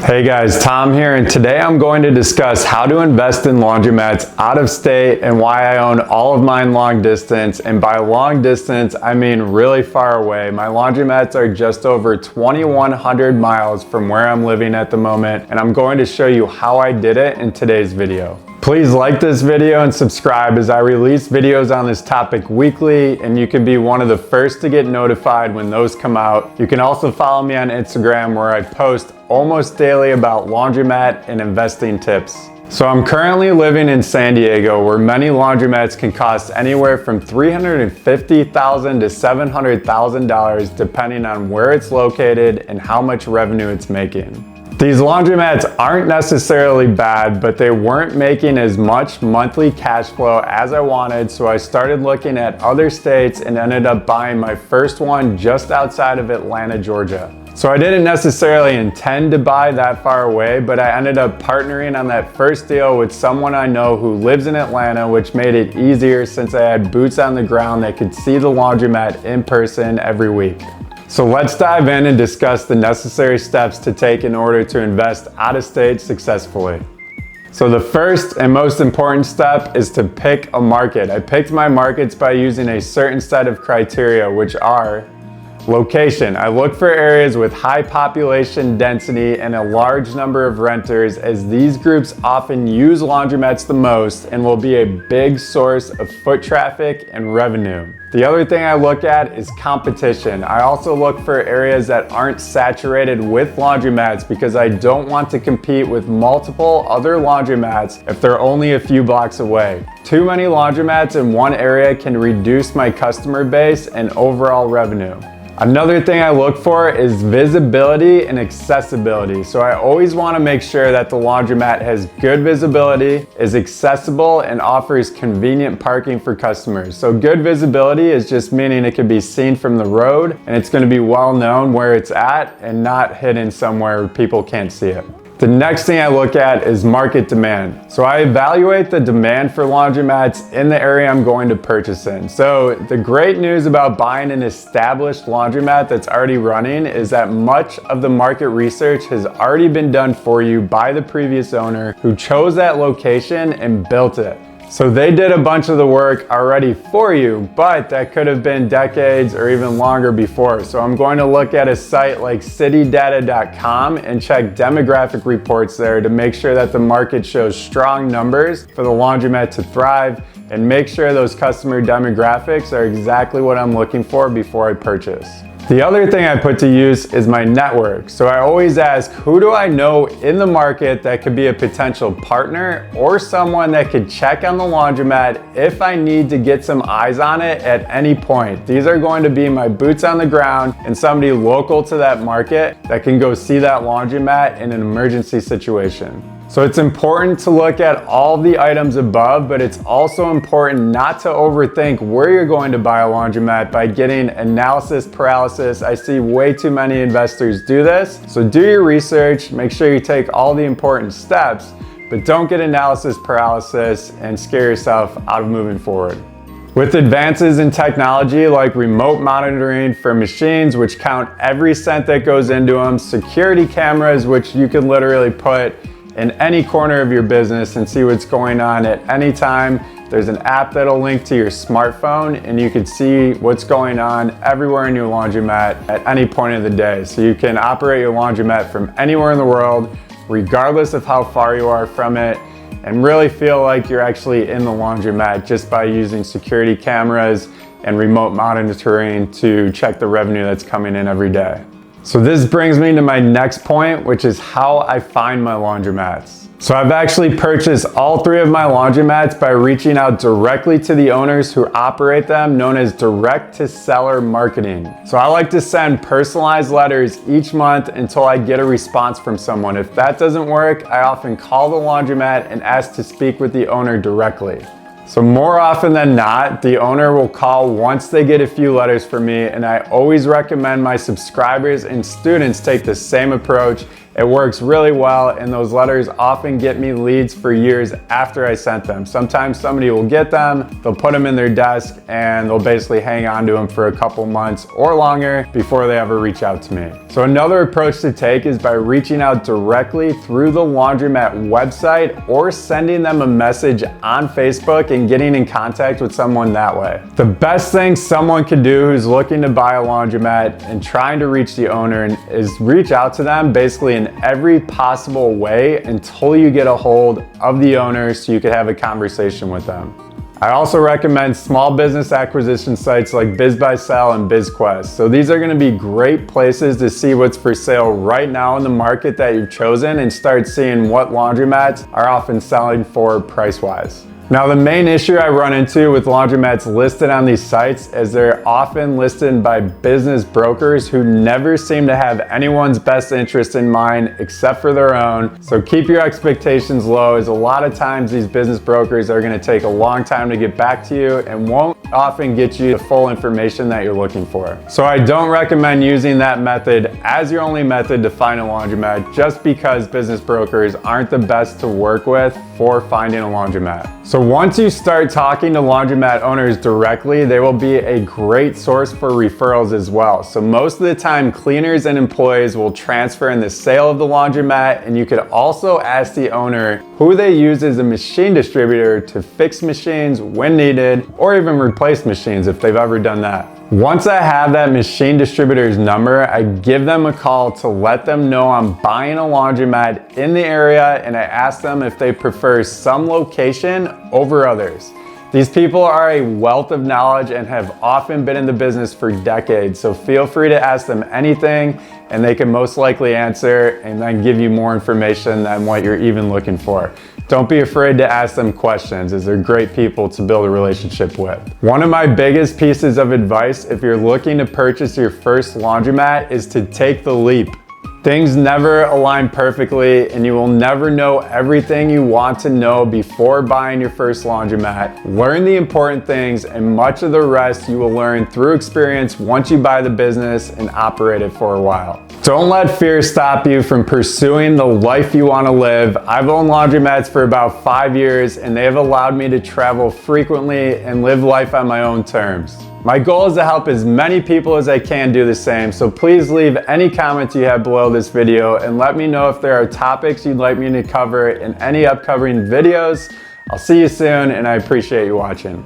Hey guys, Tom here, and today I'm going to discuss how to invest in laundromats out of state and why I own all of mine long distance. And by long distance, I mean really far away. My laundromats are just over 2,100 miles from where I'm living at the moment, and I'm going to show you how I did it in today's video. Please like this video and subscribe as I release videos on this topic weekly, and you can be one of the first to get notified when those come out. You can also follow me on Instagram where I post almost daily about laundromat and investing tips. So I'm currently living in San Diego, where many laundromats can cost anywhere from $350,000 to $700,000 depending on where it's located and how much revenue it's making. These laundromats aren't necessarily bad, but they weren't making as much monthly cash flow as I wanted, so I started looking at other states and ended up buying my first one just outside of Atlanta, Georgia. So I didn't necessarily intend to buy that far away, but I ended up partnering on that first deal with someone I know who lives in Atlanta, which made it easier since I had boots on the ground that could see the laundromat in person every week. So let's dive in and discuss the necessary steps to take in order to invest out of state successfully. So the first and most important step is to pick a market. I picked my markets by using a certain set of criteria, which are location. I look for areas with high population density and a large number of renters, as these groups often use laundromats the most and will be a big source of foot traffic and revenue. The other thing I look at is competition. I also look for areas that aren't saturated with laundromats because I don't want to compete with multiple other laundromats if they're only a few blocks away. Too many laundromats in one area can reduce my customer base and overall revenue. Another thing I look for is visibility and accessibility. So I always want to make sure that the laundromat has good visibility, is accessible, and offers convenient parking for customers. So good visibility is just meaning it can be seen from the road and it's going to be well known where it's at and not hidden somewhere where people can't see it. The next thing I look at is market demand. So I evaluate the demand for laundromats in the area I'm going to purchase in. So the great news about buying an established laundromat that's already running is that much of the market research has already been done for you by the previous owner who chose that location and built it. So they did a bunch of the work already for you, but that could have been decades or even longer before. So I'm going to look at a site like citydata.com and check demographic reports there to make sure that the market shows strong numbers for the laundromat to thrive, and make sure those customer demographics are exactly what I'm looking for before I purchase. The other thing I put to use is my network. So I always ask, who do I know in the market that could be a potential partner or someone that could check on the laundromat if I need to get some eyes on it at any point. These are going to be my boots on the ground and somebody local to that market that can go see that laundromat in an emergency situation. So it's important to look at all the items above, but it's also important not to overthink where you're going to buy a laundromat by getting analysis paralysis. I see way too many investors do this. So do your research, make sure you take all the important steps, but don't get analysis paralysis and scare yourself out of moving forward. With advances in technology like remote monitoring for machines, which count every cent that goes into them, security cameras, which you can literally put in any corner of your business and see what's going on at any time. There's an app that'll link to your smartphone and you can see what's going on everywhere in your laundromat at any point of the day. So you can operate your laundromat from anywhere in the world, regardless of how far you are from it, and really feel like you're actually in the laundromat just by using security cameras and remote monitoring to check the revenue that's coming in every day. So this brings me to my next point, which is how I find my laundromats. So I've actually purchased all three of my laundromats by reaching out directly to the owners who operate them, known as direct to seller marketing. So I like to send personalized letters each month until I get a response from someone. If that doesn't work, I often call the laundromat and ask to speak with the owner directly. So more often than not, the owner will call once they get a few letters from me, and I always recommend my subscribers and students take the same approach It works really well, and those letters often get me leads for years after I sent them. Sometimes somebody will get them, they'll put them in their desk, and they'll basically hang on to them for a couple months or longer before they ever reach out to me. So another approach to take is by reaching out directly through the Laundromat website or sending them a message on Facebook and getting in contact with someone that way. The best thing someone could do who's looking to buy a laundromat and trying to reach the owner is reach out to them basically in every possible way until you get a hold of the owner so you can have a conversation with them. I also recommend small business acquisition sites like BizBuySell and BizQuest. So these are going to be great places to see what's for sale right now in the market that you've chosen and start seeing what laundromats are often selling for price-wise. Now, the main issue I run into with laundromats listed on these sites is they're often listed by business brokers who never seem to have anyone's best interest in mind except for their own. So keep your expectations low, as a lot of times these business brokers are going to take a long time to get back to you and won't often get you the full information that you're looking for. So I don't recommend using that method as your only method to find a laundromat, just because business brokers aren't the best to work with for finding a laundromat. So once you start talking to laundromat owners directly, they will be a great source for referrals as well. So most of the time, cleaners and employees will transfer in the sale of the laundromat, and you could also ask the owner who they use as a machine distributor to fix machines when needed, or even replace machines if they've ever done that. Once I have that machine distributor's number, I give them a call to let them know I'm buying a laundromat in the area, and I ask them if they prefer some location over others. These people are a wealth of knowledge and have often been in the business for decades, so feel free to ask them anything and they can most likely answer and then give you more information than what you're even looking for. Don't be afraid to ask them questions, as they're great people to build a relationship with. One of my biggest pieces of advice if you're looking to purchase your first laundromat is to take the leap. Things never align perfectly, and you will never know everything you want to know before buying your first laundromat. Learn the important things, and much of the rest you will learn through experience once you buy the business and operate it for a while. Don't let fear stop you from pursuing the life you want to live. I've owned laundromats for about 5 years, and they have allowed me to travel frequently and live life on my own terms. My goal is to help as many people as I can do the same, so please leave any comments you have below this video and let me know if there are topics you'd like me to cover in any upcoming videos. I'll see you soon, and I appreciate you watching.